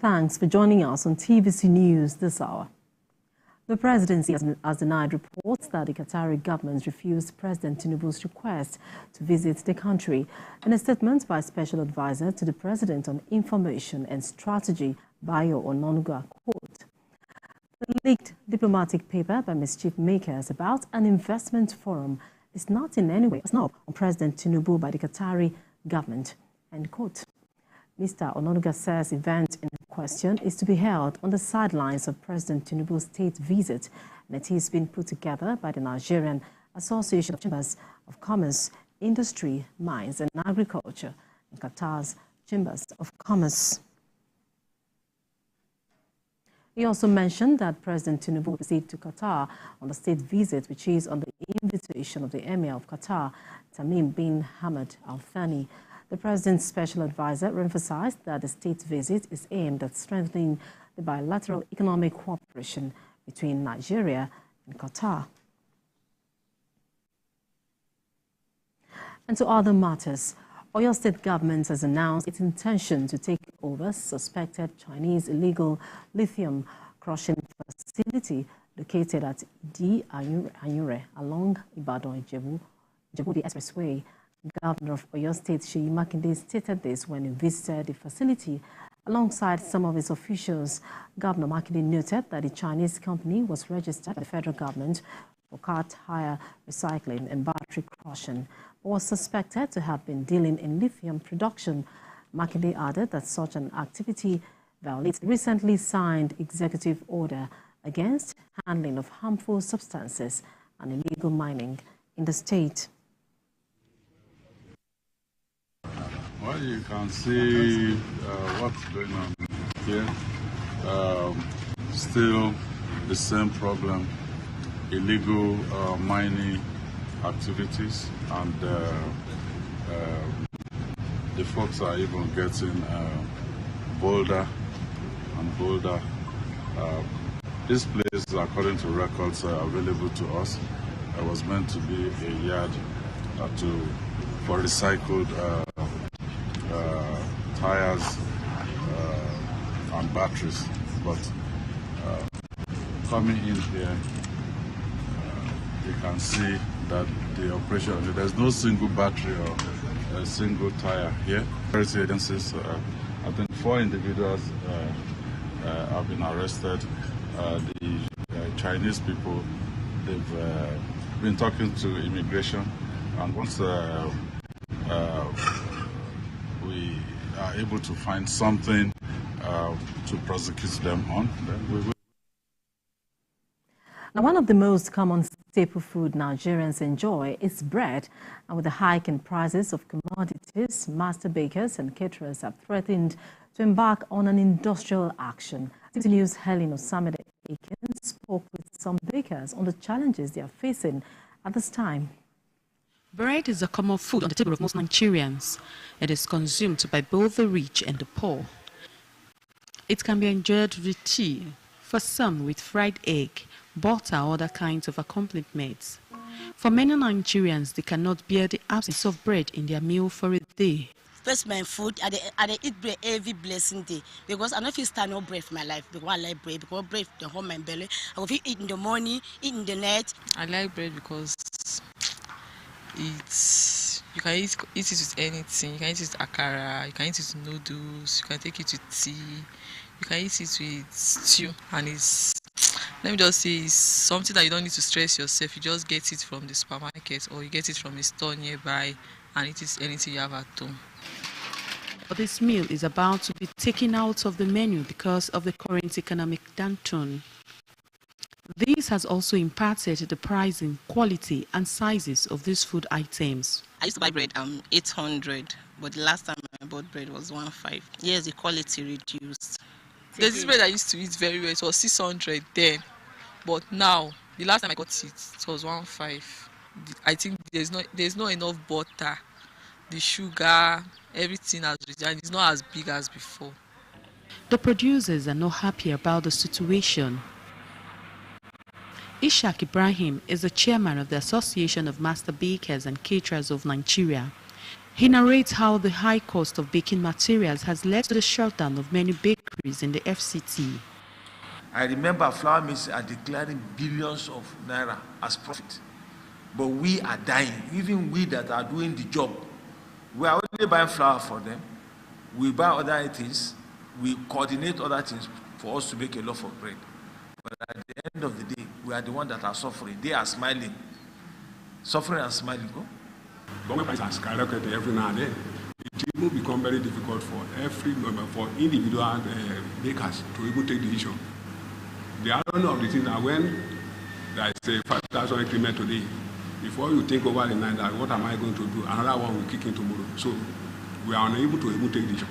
Thanks for joining us on TVC News this hour. The Presidency has denied reports that the Qatari government refused President Tinubu's request to visit the country. In a statement by Special Advisor to the President on Information and Strategy, Bayo, Onanuga, quote, "The leaked diplomatic paper by mischief makers about an investment forum is not in any way a snub on President Tinubu by the Qatari government," end quote. Mr. Onanuga says the event in question is to be held on the sidelines of President Tinubu's state visit, and it is being put together by the Nigerian Association of Chambers of Commerce, Industry, Mines and Agriculture, and Qatar's Chambers of Commerce. He also mentioned that President Tinubu will proceed to Qatar on the state visit, which is on the invitation of the Emir of Qatar, Tamim bin Hamad Al Thani. The President's special advisor emphasized that the state visit is aimed at strengthening the bilateral economic cooperation between Nigeria and Qatar. And to other matters, Oyo State government has announced its intention to take over suspected Chinese illegal lithium crushing facility located at Di Anyure along Ibadan-Ijebu Expressway. Governor of Oyo State, Seyi Makinde, stated this when he visited the facility alongside some of his officials. Governor Makinde noted that the Chinese company was registered by the federal government for car tire recycling and battery crushing, but was suspected to have been dealing in lithium production. Makinde added that such an activity violates the recently signed executive order against handling of harmful substances and illegal mining in the state. Well, you can see what's going on here. Still the same problem, illegal mining activities, and the folks are even getting bolder and bolder. This place, according to records available to us, was meant to be a yard for recycled tires and batteries, but coming in here, you can see that the operation, there's no single battery or a single tire here. Security agencies, I think 4 individuals have been arrested. The Chinese people, they've been talking to immigration, and once we are able to find something to prosecute them on, then we will. Now, one of the most common staple food Nigerians enjoy is bread, and with the hike in prices of commodities, master bakers and caterers have threatened to embark on an industrial action. TVC News' Helen Osamide spoke with some bakers on the challenges they are facing at this time. Bread is a common food on the table of most Nigerians. It is consumed by both the rich and the poor. It can be enjoyed with tea, for some with fried egg, butter or other kinds of accompaniments. For many Nigerians, they cannot bear the absence of bread in their meal for a day. First, my food, I eat bread every blessing day, because I don't feel stand no bread for my life, because I like bread, because bread the whole my belly. I will eat in the morning, eat in the night. I like bread because you can eat it with anything. You can eat it with akara, you can eat it with noodles, you can take it with tea, you can eat it with stew, and let me just say, it's something that you don't need to stress yourself. You just get it from the supermarket or you get it from a store nearby, and it is anything you have at home. But this meal is about to be taken out of the menu because of the current economic downturn. This has also impacted the pricing, quality and sizes of these food items. I used to buy bread 800, but the last time I bought bread was 1.5. Yes, the quality reduced. There's this bread I used to eat very well. It was 600 then, but now the last time I got it was 1.5. I think there's not enough butter, the sugar, everything has reduced, and it's not as big as before. The producers are not happy about the situation. Ishaq Ibrahim is the chairman of the Association of Master Bakers and Caterers of Nigeria. He narrates how the high cost of baking materials has led to the shutdown of many bakeries in the FCT. I remember flour mills are declaring billions of naira as profit, but we are dying. Even we that are doing the job, we are only buying flour for them. We buy other things, we coordinate other things for us to make a loaf of bread. But at the end of the day, we are the ones that are suffering. They are smiling, suffering and smiling. Go. But when prices are skyrocketing every now and then, it will become very difficult for for individual bakers to even take the decision. The irony of the thing that when there is a 5,000 increment today, before you think over the night that what am I going to do, another one will kick in tomorrow. So we are unable to even take the decision.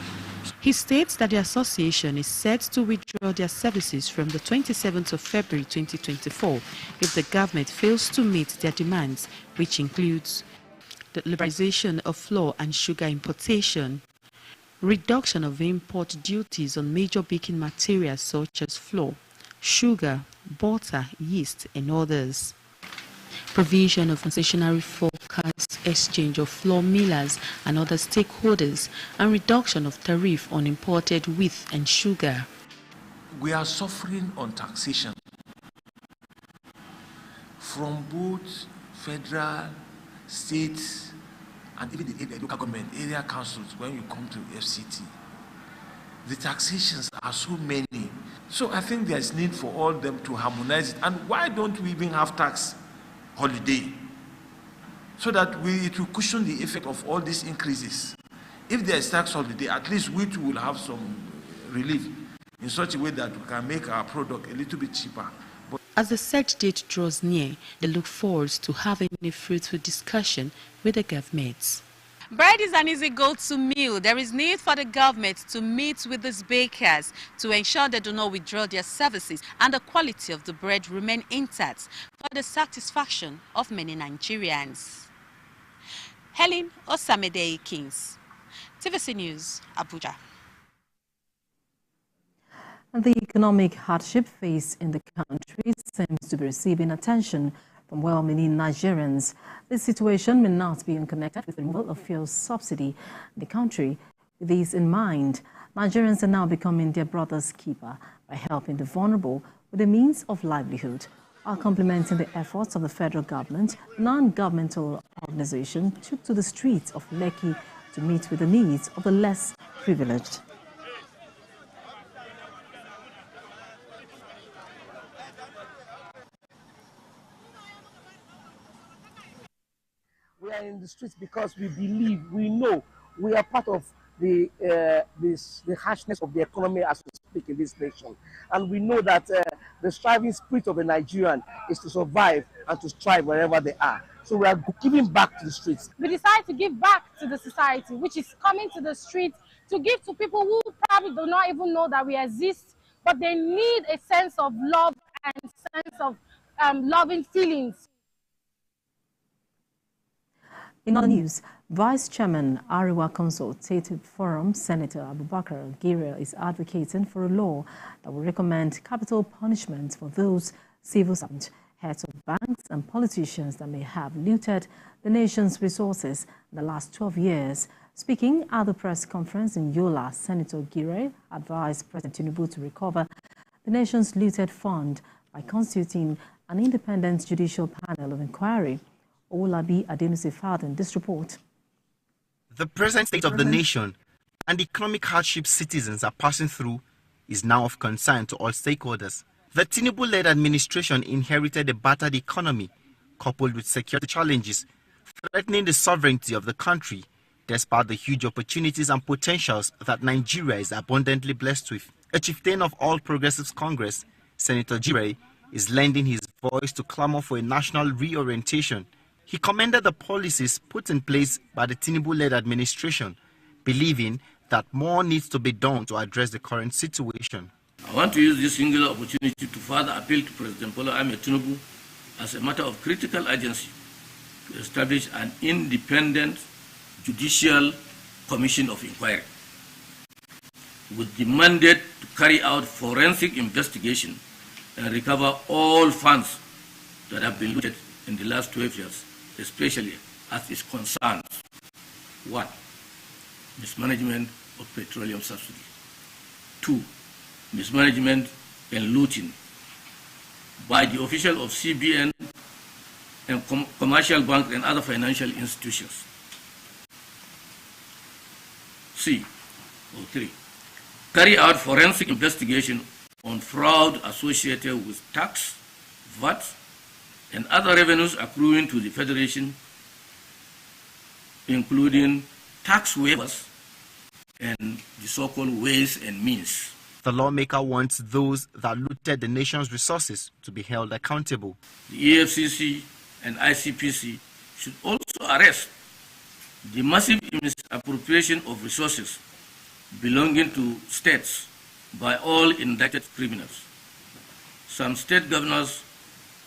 He states that the association is set to withdraw their services from the 27th of February 2024 if the government fails to meet their demands, which includes the liberalization of flour and sugar importation, reduction of import duties on major baking materials such as flour, sugar, butter, yeast, and others. Provision of concessionary forecast, exchange of flour millers and other stakeholders, and reduction of tariff on imported wheat and sugar. We are suffering on taxation from both federal, states, and even the local government, area councils. When you come to FCT, the taxations are so many. So I think there's need for all them to harmonize it. And why don't we even have tax holiday, so that it will cushion the effect of all these increases? If there is tax holiday, at least we too will have some relief in such a way that we can make our product a little bit cheaper. But as the set date draws near, they look forward to having a fruitful discussion with the government. Bread is an easy go-to meal. There is need for the government to meet with these bakers to ensure they do not withdraw their services and the quality of the bread remain intact for the satisfaction of many Nigerians. Helen Osamede Kings, TVC News, Abuja. The economic hardship faced in the country seems to be receiving attention from well-meaning Nigerians. This situation may not be unconnected with the removal of fuel subsidy in the country. With this in mind, Nigerians are now becoming their brother's keeper by helping the vulnerable with a means of livelihood. While complementing the efforts of the federal government, a non-governmental organization took to the streets of Lekki to meet with the needs of the less privileged. We are in the streets because we believe, we know, we are part of the harshness of the economy as we speak in this nation. And we know that the striving spirit of a Nigerian is to survive and to strive wherever they are. So we are giving back to the streets. We decide to give back to the society, which is coming to the streets to give to people who probably do not even know that we exist, but they need a sense of love and sense of loving feelings. In other news, Vice Chairman Ariwa Consultative Forum Senator Abubakar Gire is advocating for a law that will recommend capital punishment for those civil servants, heads of banks and politicians that may have looted the nation's resources in the last 12 years. Speaking at the press conference in Yola, Senator Gire advised President Tinubu to recover the nation's looted fund by constituting an independent judicial panel of inquiry. Olabi Adenusi filed in this report. The present state of the nation and the economic hardship citizens are passing through is now of concern to all stakeholders. The Tinubu-led administration inherited a battered economy coupled with security challenges threatening the sovereignty of the country, despite the huge opportunities and potentials that Nigeria is abundantly blessed with. A chieftain of All Progressives Congress, Senator Gire, is lending his voice to clamor for a national reorientation. He commended the policies put in place by the Tinubu-led administration, believing that more needs to be done to address the current situation. I want to use this singular opportunity to further appeal to President Tinubu as a matter of critical urgency to establish an independent judicial commission of inquiry with the mandate to carry out forensic investigation and recover all funds that have been looted in the last 12 years, especially as is concerned 1. Mismanagement of petroleum subsidy. 2. Mismanagement and looting by the official of CBN and commercial banks and other financial institutions. 3. Carry out forensic investigation on fraud associated with tax, VAT, and other revenues accruing to the Federation, including tax waivers and the so-called ways and means. The lawmaker wants those that looted the nation's resources to be held accountable. The EFCC and ICPC should also arrest the massive misappropriation of resources belonging to states by all indicted criminals. Some state governors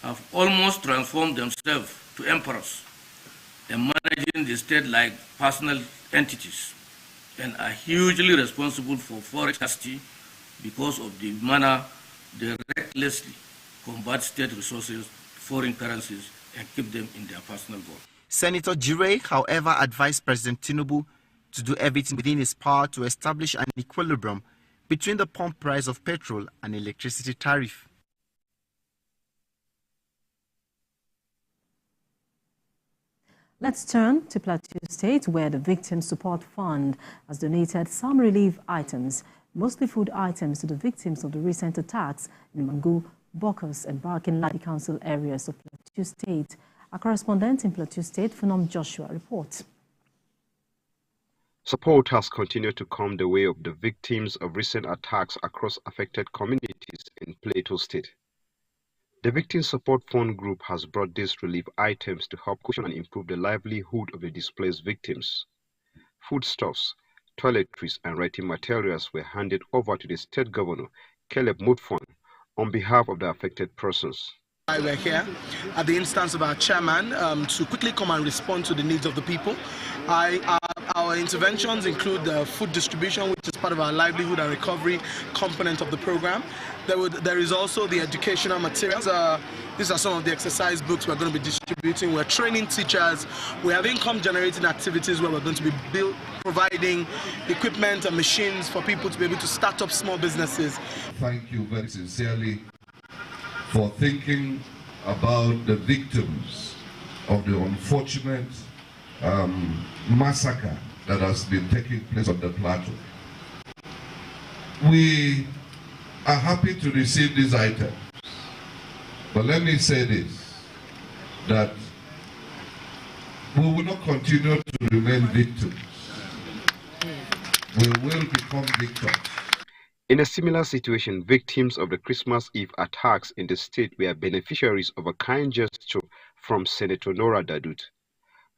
have almost transformed themselves to emperors and managing the state like personal entities, and are hugely responsible for foreign custody because of the manner they recklessly convert state resources to foreign currencies and keep them in their personal vault. Senator Jire, however, advised President Tinubu to do everything within his power to establish an equilibrium between the pump price of petrol and electricity tariff. Let's turn to Plateau State, where the Victim Support Fund has donated some relief items, mostly food items, to the victims of the recent attacks in Mangu, Bokkos, and Barkin-Ladi Council areas of Plateau State. Our correspondent in Plateau State, Phenom Joshua, reports. Support has continued to come the way of the victims of recent attacks across affected communities in Plateau State. The Victim Support Fund Group has brought these relief items to help cushion and improve the livelihood of the displaced victims. Foodstuffs, toiletries, and writing materials were handed over to the State Governor, Caleb Mutfon, on behalf of the affected persons. We're here at the instance of our chairman to quickly come and respond to the needs of the people. Our interventions include the food distribution, which is part of our livelihood and recovery component of the program. There is also the educational materials. These are some of the exercise books we're going to be distributing. We're training teachers. We have income-generating activities where we're going to be providing equipment and machines for people to be able to start up small businesses. Thank you very sincerely for thinking about the victims of the unfortunate massacre that has been taking place on the plateau. We are happy to receive these items, but let me say this, that we will not continue to remain victims. We will become victims. In a similar situation, victims of the Christmas Eve attacks in the state were beneficiaries of a kind gesture from Senator Nora Dadut.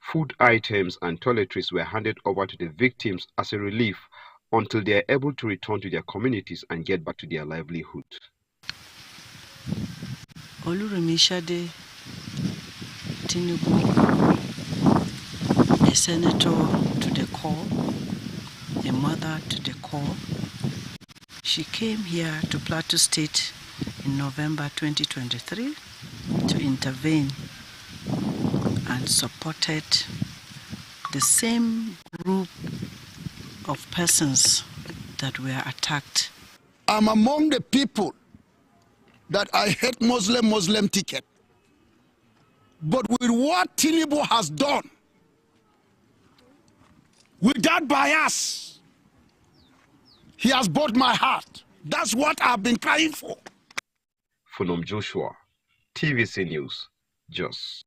Food items and toiletries were handed over to the victims as a relief until they are able to return to their communities and get back to their livelihood. Oluremishade Tinubu, a senator to the core, a mother to the core. She came here to Plateau State in November 2023 to intervene and supported the same group of persons that were attacked. I'm among the people that I hate Muslim ticket. But with what Tinubu has done, without bias, he has bought my heart. That's what I've been crying for. Phenom Joshua, TVC News, Jos.